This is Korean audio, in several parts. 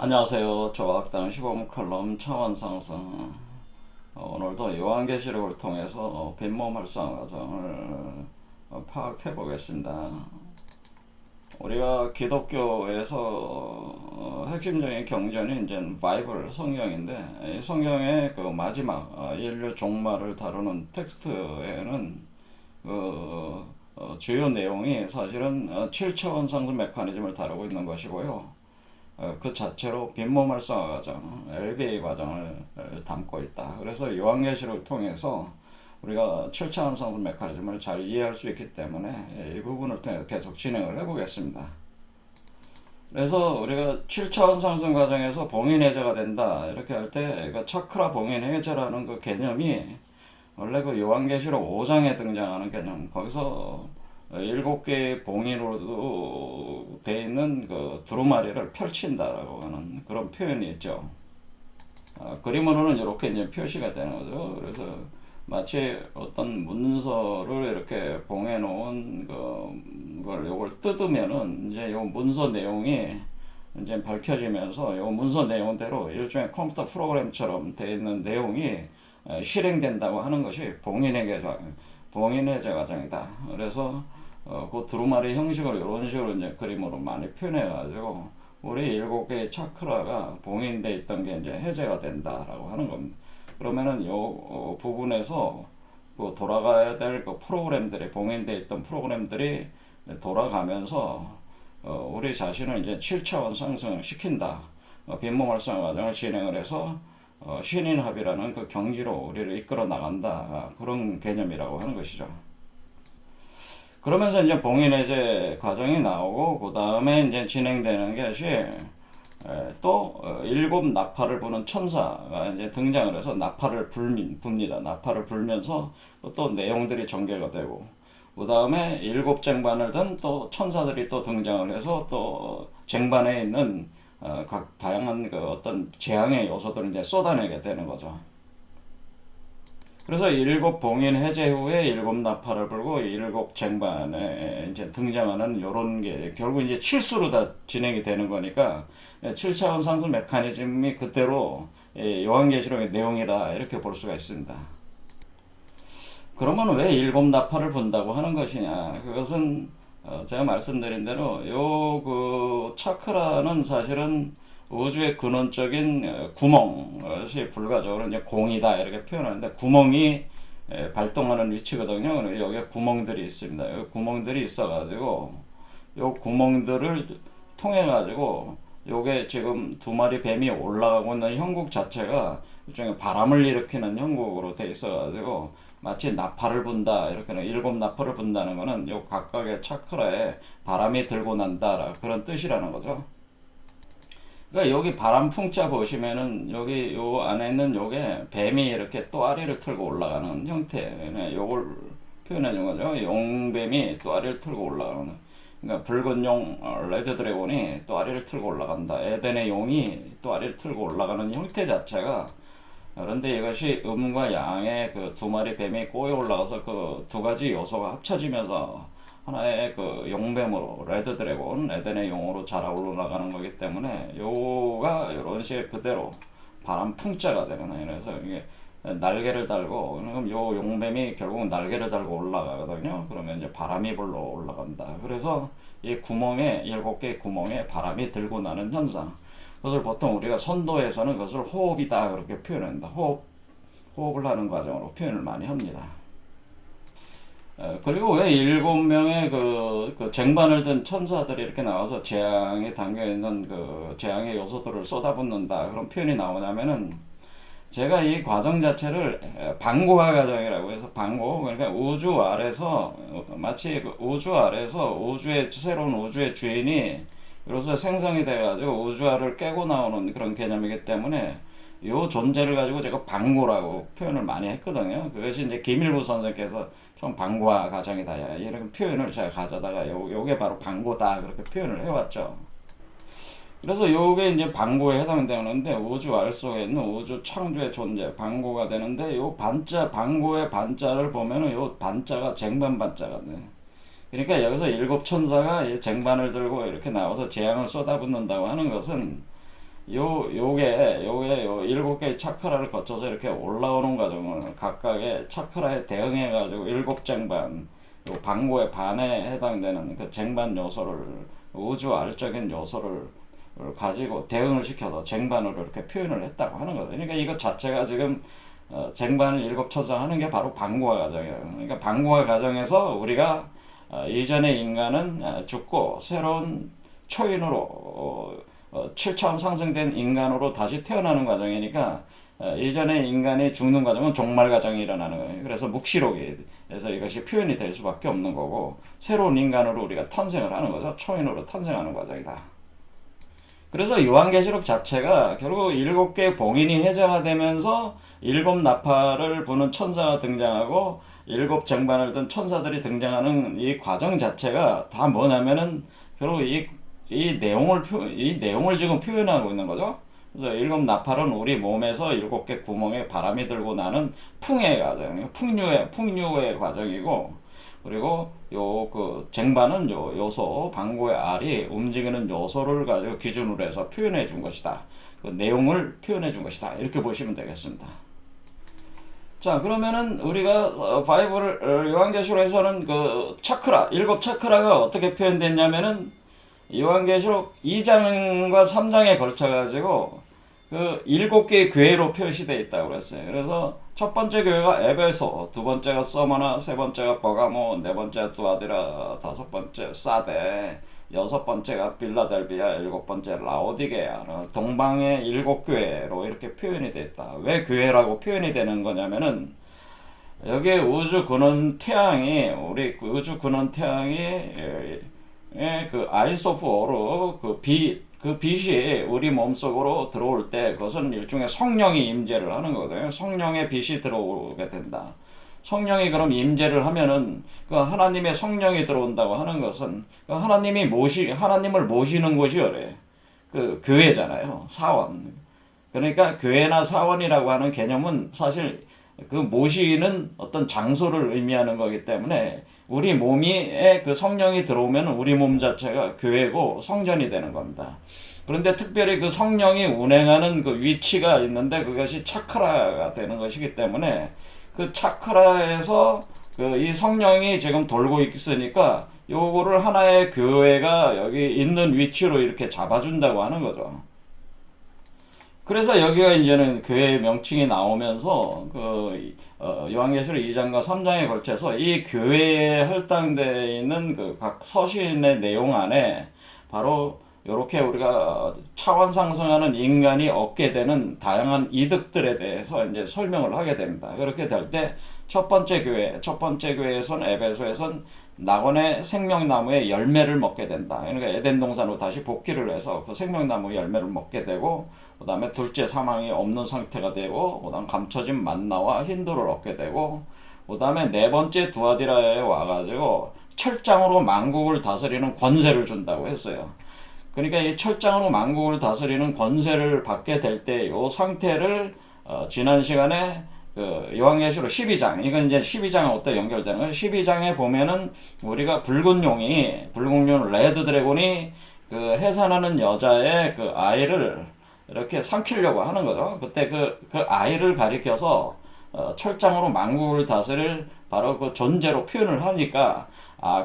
안녕하세요. 조각당 시범 컬럼 차원 상승. 오늘도 요한계시록을 통해서 빈몸 활성 과정을 파악해 보겠습니다. 우리가 기독교에서 핵심적인 경전이 이제 바이블 성경인데, 이 성경의 그 마지막 인류 종말을 다루는 텍스트에는 주요 내용이 사실은 7차원 상승 메커니즘을 다루고 있는 것이고요. 그 자체로 빈몸 활성화 과정, LBA 과정을 담고 있다. 그래서 요한계시록을 통해서 우리가 7차원 상승 메커니즘을 잘 이해할 수 있기 때문에 이 부분을 통해서 계속 진행을 해보겠습니다. 그래서 우리가 7차원 상승 과정에서 봉인 해제가 된다 이렇게 할 때 그 차크라 봉인 해제라는 그 개념이 원래 그 요한계시록 5장에 등장하는 개념, 거기서 7개의 봉인으로도 되어 있는 그 두루마리를 펼친다라고 하는 그런 표현이 있죠. 그림으로는 이렇게 이제 표시가 되는 거죠. 그래서 마치 어떤 문서를 이렇게 봉해 놓은 그걸 요걸 뜯으면은 이제 요 문서 내용이 이제 밝혀지면서 요 문서 내용대로 일종의 컴퓨터 프로그램처럼 되어 있는 내용이 실행된다고 하는 것이 봉인해제 과정이다. 그래서 그 두루마리 형식으로 이런 식으로 이제 그림으로 많이 표현해가지고 우리 7개의 차크라가 봉인돼 있던 게 이제 해제가 된다라고 하는 겁니다. 그러면은 요 부분에서 그 돌아가야 될 그 프로그램들이 봉인돼 있던 프로그램들이 돌아가면서 우리 자신을 이제 7차원 상승시킨다. 빈몸 활성화 과정을 진행을 해서 신인합이라는 그 경지로 우리를 이끌어 나간다. 그런 개념이라고 하는 것이죠. 그러면서 이제 봉인해제 과정이 나오고 그 다음에 이제 진행되는 것이 또 일곱 나팔을 부는 천사가 이제 등장을 해서 나팔을 붑니다. 나팔을 불면서 또 내용들이 전개가 되고 그 다음에 일곱 쟁반을 든 또 천사들이 또 등장을 해서 또 쟁반에 있는 각 다양한 그 어떤 재앙의 요소들을 이제 쏟아내게 되는 거죠. 그래서 일곱 봉인 해제 후에 일곱 나팔을 불고 일곱 쟁반에 이제 등장하는 요런 게 결국 이제 칠수로 다 진행이 되는 거니까 7차원 상승 메커니즘이 그대로 요한계시록의 내용이다 이렇게 볼 수가 있습니다. 그러면 왜 일곱 나팔을 분다고 하는 것이냐? 그것은 제가 말씀드린 대로 요 그 차크라는 사실은 우주의 근원적인 구멍이 불가적으로 이제 공이다 이렇게 표현하는데 구멍이 발동하는 위치거든요. 여기에 구멍들이 있습니다. 여기 구멍들이 있어가지고 요 구멍들을 통해 가지고 요게 지금 두 마리 뱀이 올라가고 있는 형국 자체가 일종의 바람을 일으키는 형국으로 돼 있어가지고 마치 나팔을 분다 이렇게는 일곱 나팔을 분다는 거는 요 각각의 차크라에 바람이 들고 난다 그런 뜻이라는 거죠. 그러니까 여기 바람 풍자 보시면은 여기 요 안에 있는 요게 뱀이 이렇게 또아리를 틀고 올라가는 형태, 요걸 표현해 준 거죠. 용뱀이 또아리를 틀고 올라가는. 그러니까 붉은 용 레드 드래곤이 또아리를 틀고 올라간다. 에덴의 용이 또아리를 틀고 올라가는 형태 자체가, 그런데 이것이 음과 양의 그 두 마리 뱀이 꼬여 올라가서 그 두 가지 요소가 합쳐지면서 하나의 그 용뱀으로 레드 드래곤 에덴의 용으로 자라 올라가는 거기 때문에 요가 이런 식의 그대로 바람 풍자가 되는 거예요. 그래서 이게 날개를 달고, 그럼 요 용뱀이 결국 날개를 달고 올라가거든요. 그러면 이제 바람이 불러 올라간다. 그래서 이 구멍에 7개의 구멍에 바람이 들고 나는 현상. 그것을 보통 우리가 선도에서는 그것을 호흡이다 그렇게 표현합니다. 호흡을 하는 과정으로 표현을 많이 합니다. 그리고 왜 7명의 그 쟁반을 든 천사들이 이렇게 나와서 재앙에 담겨있는 그 재앙의 요소들을 쏟아붓는다 그런 표현이 나오냐면은, 제가 이 과정 자체를 방고화 과정이라고 해서, 방고 그러니까 우주 아래서 마치 그 우주 아래서 우주의 새로운 우주의 주인이 이로써 생성이 돼가지고 우주화를 깨고 나오는 그런 개념이기 때문에 요 존재를 가지고 제가 방고라고 표현을 많이 했거든요. 그것이 이제 김일부 선생께서 좀 방고화 과정이다 이런 표현을 제가 가져다가 요게 바로 방고다 그렇게 표현을 해왔죠. 그래서 요게 이제 방고에 해당되는데, 우주 알 속에 있는 우주 창조의 존재 방고가 되는데, 요 반자 방고의 반자를 보면은 요 반자가 쟁반 반자가 돼. 그러니까 여기서 일곱 천사가 쟁반을 들고 이렇게 나와서 재앙을 쏟아붓는다고 하는 것은 요게 요 7개의 차크라를 거쳐서 이렇게 올라오는 과정을 각각의 차크라에 대응해 가지고 7쟁반, 요 방고의 반에 해당되는 그 쟁반 요소를, 우주 알적인 요소를 가지고 대응을 시켜서 쟁반으로 이렇게 표현을 했다고 하는 거죠. 그러니까 이것 자체가 지금 쟁반을 7초장하는 게 바로 방고화 과정이에요. 그러니까 방고화 과정에서 우리가 이전의 인간은 죽고 새로운 초인으로 7차원 상승된 인간으로 다시 태어나는 과정이니까 이전의 인간이 죽는 과정은 종말 과정이 일어나는 거예요. 그래서 묵시록에서 이것이 표현이 될 수밖에 없는 거고, 새로운 인간으로 우리가 탄생을 하는 거죠. 초인으로 탄생하는 과정이다. 그래서 요한계시록 자체가 결국 7개의 봉인이 해제가 되면서 7나팔을 부는 천사가 등장하고 7쟁반을 든 천사들이 등장하는 이 과정 자체가 다 뭐냐면은 결국 이 내용을 지금 표현하고 있는 거죠. 그래서 7나팔은 우리 몸에서 7개 구멍에 바람이 들고 나는 풍의 과정, 풍류의 과정이고, 그리고 요 그 쟁반은 요 요소 방고의 알이 움직이는 요소를 가지고 기준으로 해서 표현해 준 것이다. 그 내용을 표현해 준 것이다. 이렇게 보시면 되겠습니다. 자, 그러면은 우리가 바이블 요한계시록에서는 그 차크라, 7차크라가 어떻게 표현됐냐면은 요한계시록 2장과 3장에 걸쳐 가지고 그 7개의 교회로 표시되어 있다고 그랬어요. 그래서 첫 번째 교회가 에베소, 두 번째가 서머나, 세 번째가 버가모, 네 번째가 두아디라, 다섯 번째 사데, 여섯 번째가 빌라델비아, 일곱 번째 라오디게아, 동방의 7교회로 이렇게 표현이 되어 있다. 왜 교회라고 표현이 되는 거냐면은 여기에 우주 근원 태양이, 우리 우주 근원 태양이 그 아이스 오브 오르, 그 빛이 우리 몸속으로 들어올 때 그것은 일종의 성령이 임재를 하는 거거든요. 성령의 빛이 들어오게 된다. 성령이 그럼 임재를 하면은 그 하나님의 성령이 들어온다고 하는 것은 그 하나님을 모시는 곳이 어래. 그 교회잖아요. 사원. 그러니까 교회나 사원이라고 하는 개념은 사실 그 모시는 어떤 장소를 의미하는 거기 때문에 우리 몸에 그 성령이 들어오면 우리 몸 자체가 교회고 성전이 되는 겁니다. 그런데 특별히 그 성령이 운행하는 그 위치가 있는데 그것이 차크라가 되는 것이기 때문에 그 차크라에서 그 이 성령이 지금 돌고 있으니까 요거를 하나의 교회가 여기 있는 위치로 이렇게 잡아준다고 하는 거죠. 그래서 여기가 이제는 교회의 명칭이 나오면서 그 요한계시록 2장과 3장에 걸쳐서 이 교회에 할당되어 있는 그 각 서신의 내용 안에 바로 이렇게 우리가 차원 상승하는 인간이 얻게 되는 다양한 이득들에 대해서 이제 설명을 하게 됩니다. 그렇게 될 때 첫 번째 교회에선 에베소에선 낙원의 생명나무의 열매를 먹게 된다. 그러니까 에덴 동산으로 다시 복귀를 해서 그 생명나무 열매를 먹게 되고, 그 다음에 둘째 사망이 없는 상태가 되고, 그 다음 감춰진 만나와 힌도를 얻게 되고, 그 다음에 네 번째 두아디라에 와가지고 철장으로 만국을 다스리는 권세를 준다고 했어요. 그러니까 이 철장으로 만국을 다스리는 권세를 받게 될 때 이 상태를 지난 시간에 그 요한계시록 12장, 이건 이제 12장에 어떻게 연결되는 거예요? 12장에 보면은 우리가 붉은 용 레드 드래곤이 그 해산하는 여자의 그 아이를 이렇게 삼키려고 하는 거죠. 그때 그 아이를 가리켜서 철장으로 만국을 다스릴 바로 그 존재로 표현을 하니까,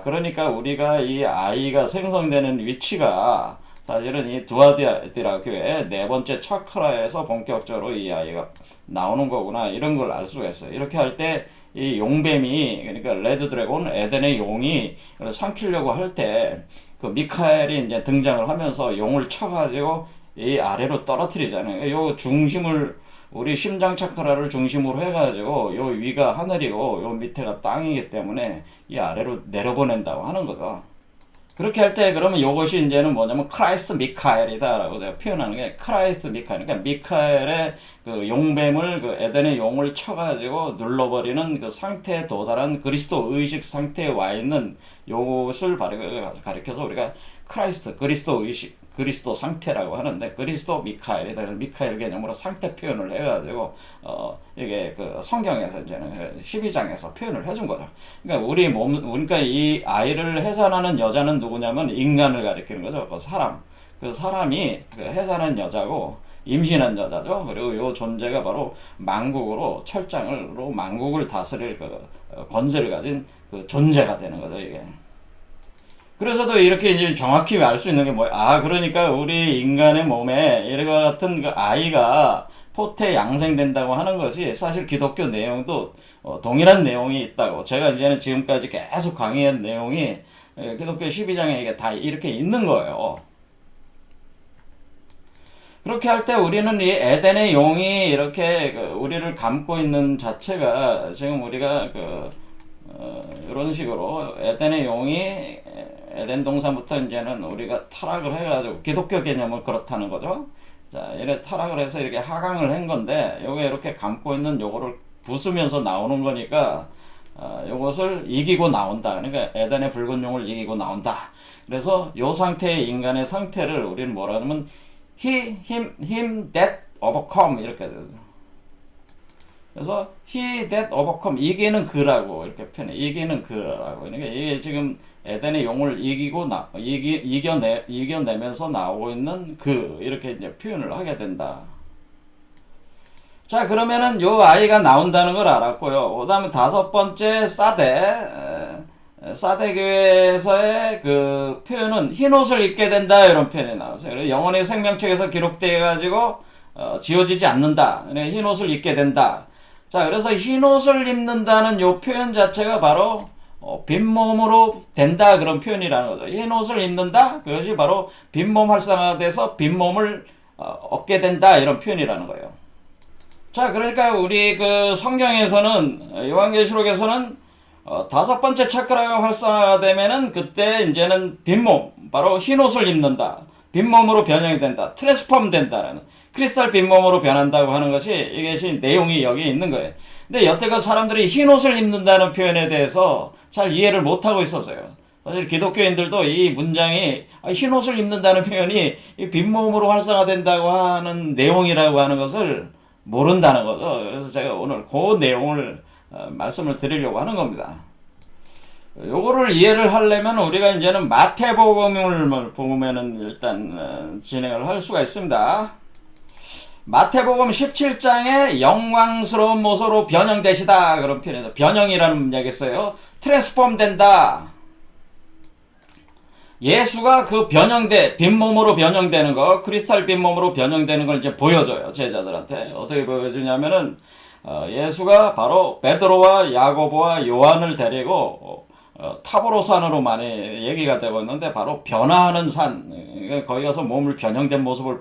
그러니까 우리가 이 아이가 생성되는 위치가 사실은 이 두아디라 교회 네 번째 차크라에서 본격적으로 이 아이가 나오는 거구나, 이런 걸 알 수가 있어요. 이렇게 할 때 이 용뱀이, 그러니까 레드 드래곤, 에덴의 용이 삼키려고 할 때 그 미카엘이 이제 등장을 하면서 용을 쳐가지고 이 아래로 떨어뜨리잖아요. 요 중심을, 우리 심장 차크라를 중심으로 해가지고 요 위가 하늘이고 요 밑에가 땅이기 때문에 이 아래로 내려보낸다고 하는 거죠. 그렇게 할 때 그러면 요것이 이제는 뭐냐면 크라이스트 미카엘이다라고 제가 표현하는 게, 크라이스트 미카엘, 그러니까 미카엘의 그 용뱀을, 그 에덴의 용을 쳐가지고 눌러버리는 그 상태에 도달한 그리스도 의식 상태에 와 있는 요것을 가리켜서 우리가 그리스도 의식, 그리스도 상태라고 하는데, 그리스도 미카엘이다. 미카엘 개념으로 상태 표현을 해가지고 이게 그 성경에서 이제는 12장에서 표현을 해준 거죠. 그러니까 그러니까 이 아이를 해산하는 여자는 누구냐면 인간을 가리키는 거죠. 그 사람. 그 사람이 그 해산한 여자고 임신한 여자죠. 그리고 이 존재가 바로 만국으로 철장으로 만국을 다스릴 그 권세를 가진 그 존재가 되는 거죠, 이게. 그래서도 이렇게 이제 정확히 알 수 있는 게 뭐야? 아, 그러니까 우리 인간의 몸에 이와 같은 그 아이가 포태 양생된다고 하는 것이 사실 기독교 내용도 동일한 내용이 있다고. 제가 이제는 지금까지 계속 강의한 내용이 기독교 12장에 이게 다 이렇게 있는 거예요. 그렇게 할 때 우리는 이 에덴의 용이 이렇게 우리를 감고 있는 자체가 지금 우리가 이런 식으로 에덴의 용이 에덴 동산부터 이제는 우리가 타락을 해가지고 기독교 개념은 그렇다는 거죠. 자, 이래 타락을 해서 이렇게 하강을 한 건데 요게 이렇게 감고 있는 요거를 부수면서 나오는 거니까 요것을 이기고 나온다. 그러니까 에덴의 붉은 용을 이기고 나온다. 그래서 요 상태의 인간의 상태를 우리는 뭐라 하냐면 him that overcome 이렇게 돼요. 그래서 he that overcome 이기는 그라고 이렇게 표현해. 이기는 그라고. 그러니까 이게 지금 에덴의 용을 이겨내면서 나오고 있는 그 이렇게 이제 표현을 하게 된다. 자, 그러면은 요 아이가 나온다는 걸 알았고요. 그다음에 다섯 번째 사대 교회에서의 그 표현은 흰 옷을 입게 된다 이런 표현이 나왔어요. 그래서 영혼의 생명책에서 기록되어 가지고 지워지지 않는다. 흰 옷을 입게 된다. 자, 그래서 흰 옷을 입는다는 요 표현 자체가 바로 빈몸으로 된다 그런 표현이라는 거죠. 흰 옷을 입는다. 그것이 바로 빈몸 활성화돼서 빈몸을 얻게 된다 이런 표현이라는 거예요. 자, 그러니까 우리 그 성경에서는 요한계시록에서는 다섯 번째 차크라가 활성화되면은 그때 이제는 빈몸, 바로 흰 옷을 입는다. 빈몸으로 변형이 된다. 트랜스폼 된다라는. 크리스탈 빈몸으로 변한다고 하는 것이 이것이 내용이 여기 있는 거예요. 근데 여태껏 사람들이 흰 옷을 입는다는 표현에 대해서 잘 이해를 못하고 있었어요. 사실 기독교인들도 이 문장이 흰 옷을 입는다는 표현이 빈몸으로 활성화된다고 하는 내용이라고 하는 것을 모른다는 거죠. 그래서 제가 오늘 그 내용을 말씀을 드리려고 하는 겁니다. 요거를 이해를 하려면 우리가 이제는 마태복음을 보면은 일단 진행을 할 수가 있습니다. 마태복음 17장에 영광스러운 모습으로 변형되시다 그런 표현에서 변형이라는 문장이 있어요. 트랜스폼 된다. 예수가 그 빈몸으로 변형되는 거, 크리스탈 빈몸으로 변형되는 걸 이제 보여줘요, 제자들한테. 어떻게 보여주냐면은, 예수가 바로 베드로와 야고보와 요한을 데리고, 타보로산으로 많이 얘기가 되고 있는데, 바로 변화하는 산, 거기 가서 몸을 변형된 모습을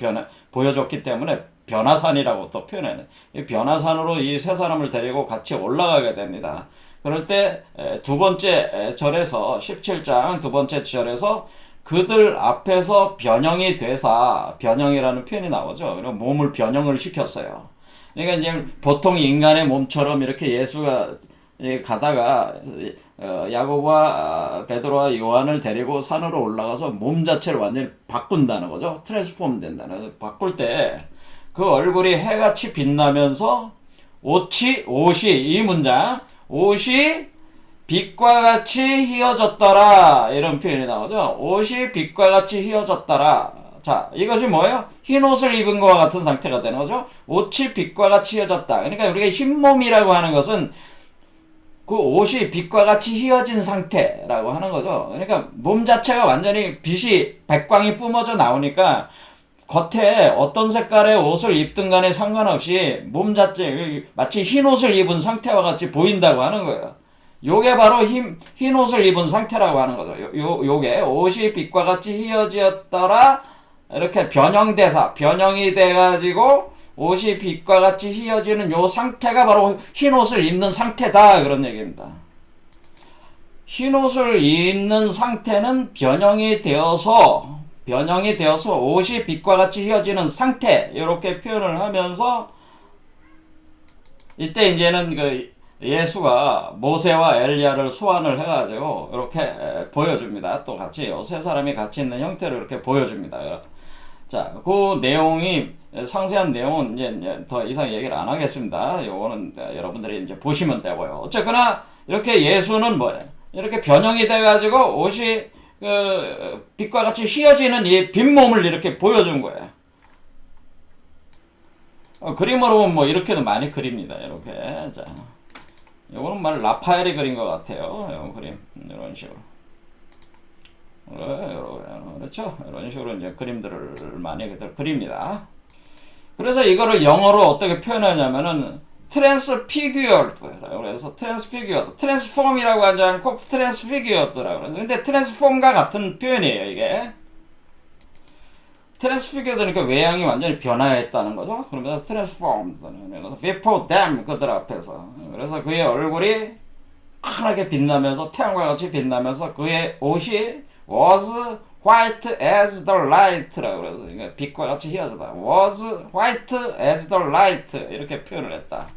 보여줬기 때문에 변화산이라고 또 표현해요. 이 변화산으로 이 세 사람을 데리고 같이 올라가게 됩니다. 그럴 때 두 번째 절에서 17장 두 번째 절에서 그들 앞에서 변형이 되사 변형이라는 표현이 나오죠. 몸을 변형을 시켰어요. 그러니까 이제 보통 인간의 몸처럼 이렇게 예수가 가다가 야고보와 베드로와 요한을 데리고 산으로 올라가서 몸 자체를 완전히 바꾼다는 거죠. 트랜스폼 된다는. 바꿀 때 그 얼굴이 해같이 빛나면서 옷이 이 문장 옷이 빛과 같이 휘어졌더라 이런 표현이 나오죠. 옷이 빛과 같이 휘어졌더라. 자, 이것이 뭐예요? 흰 옷을 입은 것과 같은 상태가 되는 거죠. 옷이 빛과 같이 휘어졌다. 그러니까 우리가 흰몸이라고 하는 것은 그 옷이 빛과 같이 휘어진 상태라고 하는 거죠. 그러니까 몸 자체가 완전히 빛이 백광이 뿜어져 나오니까 겉에 어떤 색깔의 옷을 입든 간에 상관없이 몸 자체 마치 흰 옷을 입은 상태와 같이 보인다고 하는 거예요. 요게 바로 흰 옷을 입은 상태라고 하는 거죠. 요게 옷이 빛과 같이 휘어졌더라 이렇게 변형이 돼가지고 옷이 빛과 같이 휘어지는 요 상태가 바로 흰 옷을 입는 상태다 그런 얘기입니다. 흰 옷을 입는 상태는 변형이 되어서 옷이 빛과 같이 휘어지는 상태 이렇게 표현을 하면서 이때 이제는 그 예수가 모세와 엘리야를 소환을 해가지고 이렇게 보여줍니다. 또 같이 세 사람이 같이 있는 형태로 이렇게 보여줍니다. 자, 그 내용이 상세한 내용은 이제 더 이상 얘기를 안 하겠습니다. 요거는 여러분들이 이제 보시면 되고요. 어쨌거나 이렇게 예수는 뭐예요? 이렇게 변형이 돼가지고 옷이 빛과 같이 휘어지는 이 빈몸을 이렇게 보여준 거예요. 그림으로 보면 뭐 이렇게도 많이 그립니다. 이렇게. 자, 이거는 말 라파엘이 그린 것 같아요. 이 그림 이런 식으로. 그렇죠? 이런 식으로 이제 그림들을 많이 그립니다. 그래서 이거를 영어로 어떻게 표현하냐면은 트랜스피규어드라고 그래서 트랜스폼이라고 하지 않고 트랜스피규어드라고 그래서 근데 트랜스폼과 같은 표현이에요. 이게 트랜스피규어드니까 외양이 완전히 변화했다는 거죠. 그러면서 트랜스폼 before them 그들 앞에서 그래서 그의 얼굴이 환하게 빛나면서 태양과 같이 빛나면서 그의 옷이 was white as the light라고 그래서 그러니까 빛과 같이 휘어졌다. was white as the light 이렇게 표현을 했다.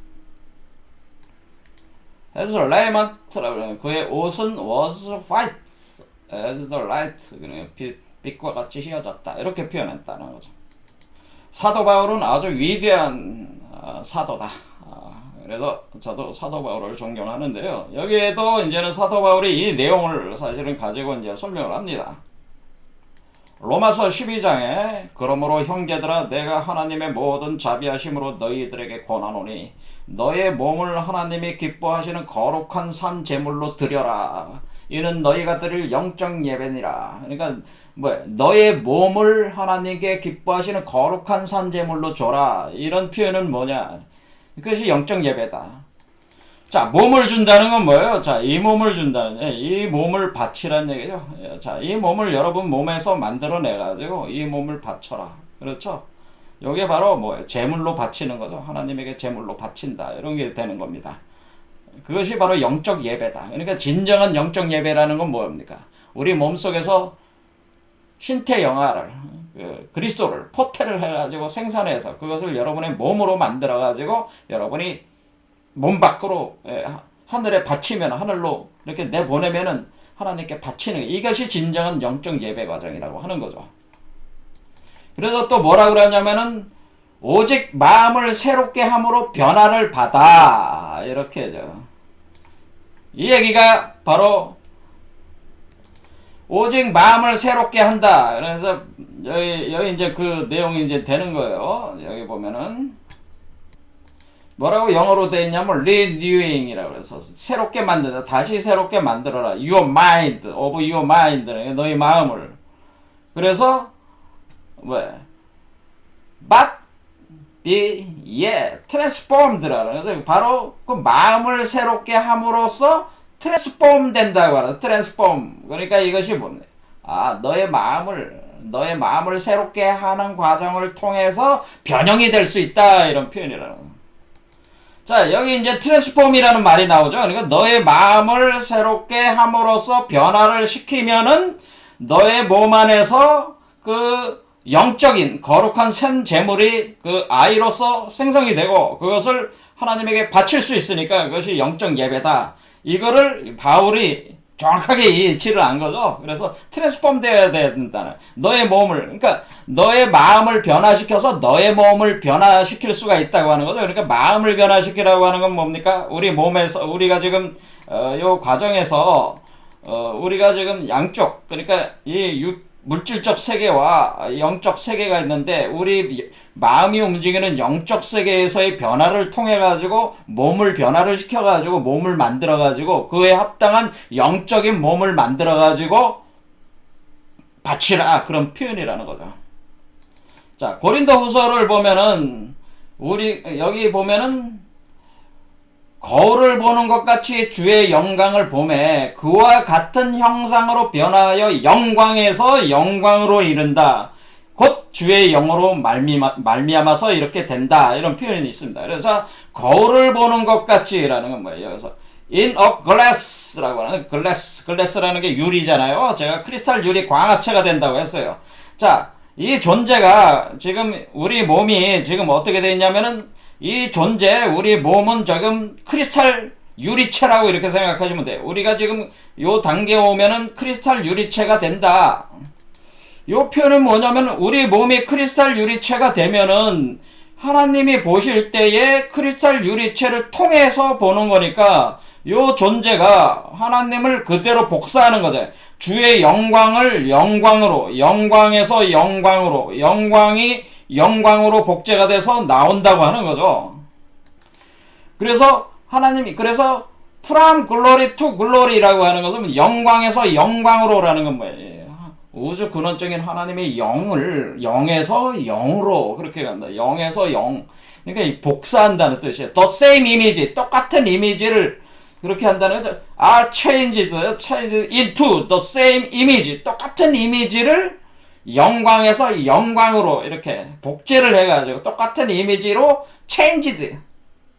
as a raiment,라고 그래요. 그의 옷은 was white as the light. 그러니까 빛과 같이 휘어졌다. 이렇게 표현했다는 거죠. 사도 바울은 아주 위대한 사도다. 그래서 저도 사도 바울을 존경하는데요. 여기에도 이제는 사도 바울이 이 내용을 사실은 가지고 이제 설명을 합니다. 로마서 12장에 그러므로 형제들아 내가 하나님의 모든 자비하심으로 너희들에게 권하노니 너의 몸을 하나님이 기뻐하시는 거룩한 산 제물로 드려라. 이는 너희가 드릴 영적 예배니라. 그러니까 너의 몸을 하나님께 기뻐하시는 거룩한 산 제물로 줘라. 이런 표현은 뭐냐? 그것이 영적 예배다. 자, 몸을 준다는 건 뭐예요? 자, 이 몸을 준다는 이 몸을 바치라는 얘기죠. 자, 이 몸을 여러분 몸에서 만들어내가지고 이 몸을 바쳐라. 그렇죠? 이게 바로 뭐예요? 제물로 바치는 거죠. 하나님에게 제물로 바친다. 이런 게 되는 겁니다. 그것이 바로 영적 예배다. 그러니까 진정한 영적 예배라는 건 뭡니까? 우리 몸속에서 신태 영화를 그리스도를 포태를 해가지고 생산해서 그것을 여러분의 몸으로 만들어가지고 여러분이 몸 밖으로 하늘에 바치면 하늘로 이렇게 내보내면은 하나님께 바치는 이것이 진정한 영적 예배 과정이라고 하는 거죠. 그래서 또 뭐라 그러냐면은 오직 마음을 새롭게 함으로 변화를 받아 이렇게 하죠. 이 얘기가 바로 오직 마음을 새롭게 한다. 그래서 여기 이제 그 내용이 이제 되는 거예요. 여기 보면은 뭐라고 영어로 되어 있냐면 renewing이라고 해서 새롭게 만든다. 다시 새롭게 만들어라. Your mind, of your mind. 너희 마음을. 그래서 but be transformed라고 해서 바로 그 마음을 새롭게 함으로써 트랜스폼 된다고 하죠. 트랜스폼. 그러니까 이것이 뭡니까? 너의 마음을 새롭게 하는 과정을 통해서 변형이 될 수 있다. 이런 표현이라는 거죠. 자, 여기 이제 트랜스폼이라는 말이 나오죠. 그러니까 너의 마음을 새롭게 함으로써 변화를 시키면은 너의 몸 안에서 그 영적인 거룩한 생 제물이 그 아이로서 생성이 되고 그것을 하나님에게 바칠 수 있으니까 그것이 영적 예배다. 이거를 바울이 정확하게 이치를 한 거죠. 그래서 트랜스폼 되어야 된다는 너의 몸을 그러니까 너의 마음을 변화시켜서 너의 몸을 변화시킬 수가 있다고 하는 거죠. 그러니까 마음을 변화시키라고 하는 건 뭡니까? 우리 몸에서 우리가 지금 요 과정에서 우리가 지금 양쪽 그러니까 이 물질적 세계와 영적 세계가 있는데 우리 마음이 움직이는 영적 세계에서의 변화를 통해 가지고 몸을 변화를 시켜 가지고 몸을 만들어 가지고 그에 합당한 영적인 몸을 만들어 가지고 바치라 그런 표현이라는 거죠. 자, 고린도후서를 보면은 우리 여기 보면은 거울을 보는 것 같이 주의 영광을 보매 그와 같은 형상으로 변하여 영광에서 영광으로 이른다. 곧 주의 영으로 말미암아서 이렇게 된다. 이런 표현이 있습니다. 그래서 거울을 보는 것 같이라는 건 뭐예요? 여기서 in a glass라고 하는 glass라는 게 유리잖아요. 제가 크리스탈 유리 광합체가 된다고 했어요. 자, 이 존재가 지금 우리 몸이 지금 어떻게 되어 있냐면은 이 존재, 우리 몸은 지금 크리스탈 유리체라고 이렇게 생각하시면 돼요. 우리가 지금 요 단계에 오면은 크리스탈 유리체가 된다. 요 표현은 뭐냐면 우리 몸이 크리스탈 유리체가 되면은 하나님이 보실 때에 크리스탈 유리체를 통해서 보는 거니까 요 존재가 하나님을 그대로 복사하는 거죠. 주의 영광을 영광으로, 영광에서 영광으로, 영광이 영광으로 복제가 돼서 나온다고 하는 거죠. 그래서 하나님이, 그래서 from glory to glory라고 하는 것은 영광에서 영광으로라는 건 뭐예요? 우주 근원적인 하나님의 영을 영에서 영으로 그렇게 간다. 영에서 영. 그러니까 복사한다는 뜻이에요. The same image, 똑같은 이미지를 그렇게 한다는 거죠. Are changed into the same image, 똑같은 이미지를 영광에서 영광으로 이렇게 복제를 해가지고 똑같은 이미지로 changed,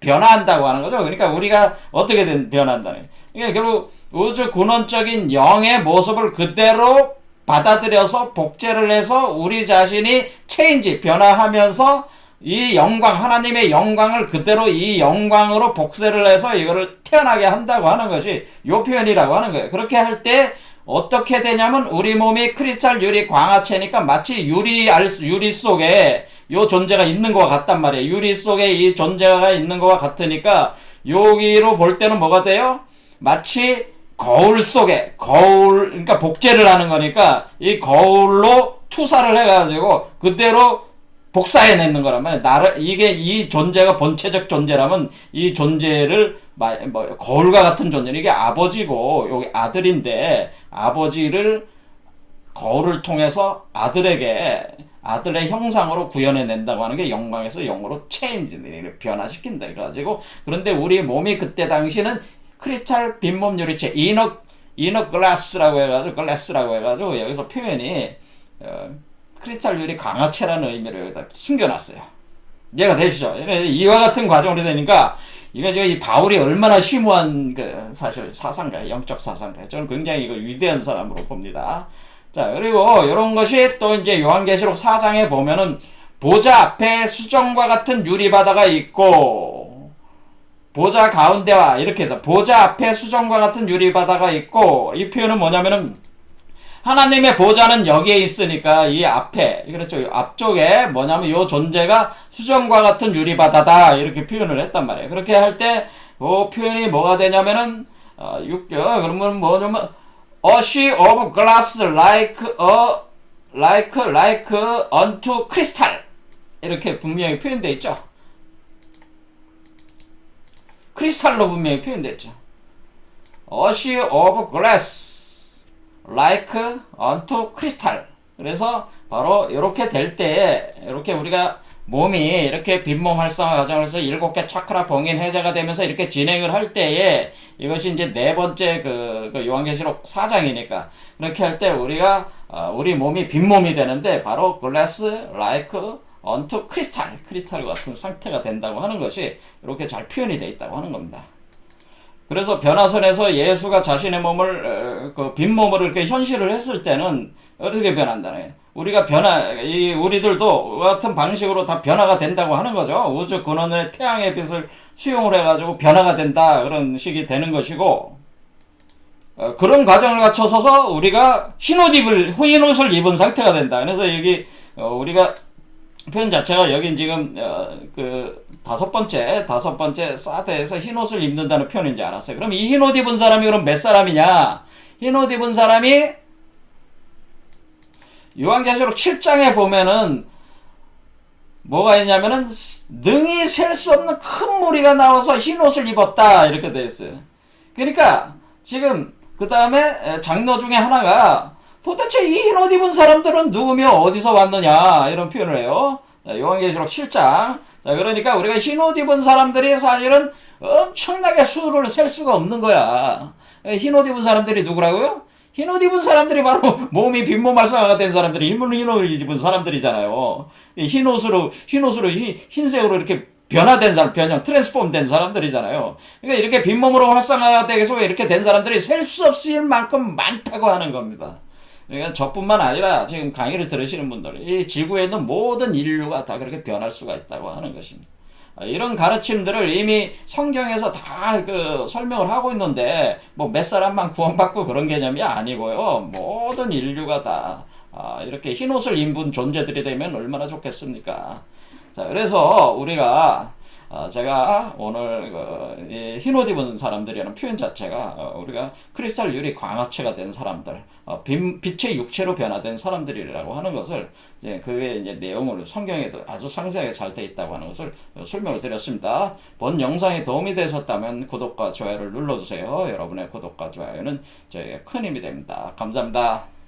변화한다고 하는 거죠. 그러니까 우리가 어떻게 변한다는 거예요. 그러니까 결국 우주 근원적인 영의 모습을 그대로 받아들여서 복제를 해서 우리 자신이 change, 변화하면서 이 영광, 하나님의 영광을 그대로 이 영광으로 복제를 해서 이거를 태어나게 한다고 하는 것이 요 표현이라고 하는 거예요. 그렇게 할 때 어떻게 되냐면 우리 몸이 크리스탈 유리 광화체니까 마치 유리 속에 요 존재가 있는 것과 같단 말이에요. 유리 속에 이 존재가 있는 것과 같으니까 여기로 볼 때는 뭐가 돼요? 마치 거울 속에, 그러니까 복제를 하는 거니까 이 거울로 투사를 해가지고 그대로 복사해내는 거란 말이에요. 이게 이 존재가 본체적 존재라면 이 존재를 거울과 같은 존재, 이게 아버지고 여기 아들인데 아버지를 거울을 통해서 아들의 형상으로 구현해낸다고 하는 게 영광에서 영으로 체인지를 변화시킨다 해가지고. 그런데 우리 몸이 그때 당시는 크리스탈 빈몸 유리체 이너 글라스라고 해가지고 여기서 표현이 크리스탈 유리 강화체라는 의미를 여기다 숨겨놨어요. 이해가 되시죠? 이와 같은 과정으로 되니까 이거 지금 이 바울이 얼마나 심오한 사실 사상가, 영적 사상가. 저는 굉장히 이거 위대한 사람으로 봅니다. 자, 그리고 이런 것이 또 이제 요한계시록 4장에 보면은 보좌 앞에 수정과 같은 유리바다가 있고, 보좌 가운데와 이렇게 해서 보좌 앞에 수정과 같은 유리바다가 있고, 이 표현은 뭐냐면은 하나님의 보좌는 여기에 있으니까 이 앞에, 그렇죠, 앞쪽에 뭐냐면 이 존재가 수정과 같은 유리바다다 이렇게 표현을 했단 말이에요. 그렇게 할 때 그 표현이 뭐가 되냐면은 6절 그러면 뭐냐면 A sheet of glass like unto crystal, 이렇게 분명히 표현되어 있죠. 크리스탈로 분명히 표현되어 있죠. A sheet of glass like unto crystal. 그래서 바로 이렇게 될 때에, 이렇게 우리가 몸이 이렇게 빈몸 활성화 과정에서 7개 차크라 봉인 해제가 되면서 이렇게 진행을 할 때에, 이것이 이제 네 번째 그 요한계시록 4장이니까 그렇게 할 때 우리가 우리 몸이 빈몸이 되는데 바로 glass like unto crystal, 크리스탈 같은 상태가 된다고 하는 것이 이렇게 잘 표현이 되어 있다고 하는 겁니다. 그래서 변화선에서 예수가 자신의 몸을 그 빈몸으로 이렇게 현실을 했을 때는 어떻게 변한다네. 우리가 우리들도 같은 방식으로 다 변화가 된다고 하는 거죠. 우주 근원의 태양의 빛을 수용을 해가지고 변화가 된다, 그런 식이 되는 것이고, 그런 과정을 거쳐서 우리가 흰 옷을 입은 상태가 된다. 그래서 여기 우리가 표현 자체가 여긴 지금 그 다섯 번째 사대에서 흰 옷을 입는다는 표현인지 알았어요. 그럼 이 흰 옷 입은 사람이 그럼 몇 사람이냐? 흰 옷 입은 사람이 요한계시록 7장에 보면은 뭐가 있냐면은 능히 셀 수 없는 큰 무리가 나와서 흰 옷을 입었다, 이렇게 되어 있어요. 그러니까 지금 그 다음에 장로 중에 하나가 도대체 이 흰 옷 입은 사람들은 누구며 어디서 왔느냐, 이런 표현을 해요. 요한계시록 7장. 자, 그러니까 우리가 흰 옷 입은 사람들이 사실은 엄청나게 수를 셀 수가 없는 거야. 흰 옷 입은 사람들이 누구라고요? 흰 옷 입은 사람들이 바로 몸이 빈몸 활성화가 된 사람들이 흰 옷을 입은 사람들이잖아요. 흰색으로 이렇게 변화된 사람, 트랜스폼 된 사람들이잖아요. 그러니까 이렇게 빈몸으로 활성화가 되서 이렇게 된 사람들이 셀 수 없을 만큼 많다고 하는 겁니다. 그러니까 저뿐만 아니라 지금 강의를 들으시는 분들, 이 지구에 있는 모든 인류가 다 그렇게 변할 수가 있다고 하는 것입니다. 이런 가르침들을 이미 성경에서 다 설명을 하고 있는데, 뭐 몇 사람만 구원받고 그런 개념이 아니고요. 모든 인류가 다 이렇게 흰옷을 입은 존재들이 되면 얼마나 좋겠습니까? 자, 그래서 우리가 제가 오늘 이 흰옷 입은 사람들이라는 표현 자체가 우리가 크리스탈 유리 광합체가 된 사람들, 빛의 육체로 변화된 사람들이라고 하는 것을 이제 그 외에 이제 내용을 성경에도 아주 상세하게 잘 돼 있다고 하는 것을 설명을 드렸습니다. 본 영상이 도움이 되셨다면 구독과 좋아요를 눌러주세요. 여러분의 구독과 좋아요는 저에게 큰 힘이 됩니다. 감사합니다.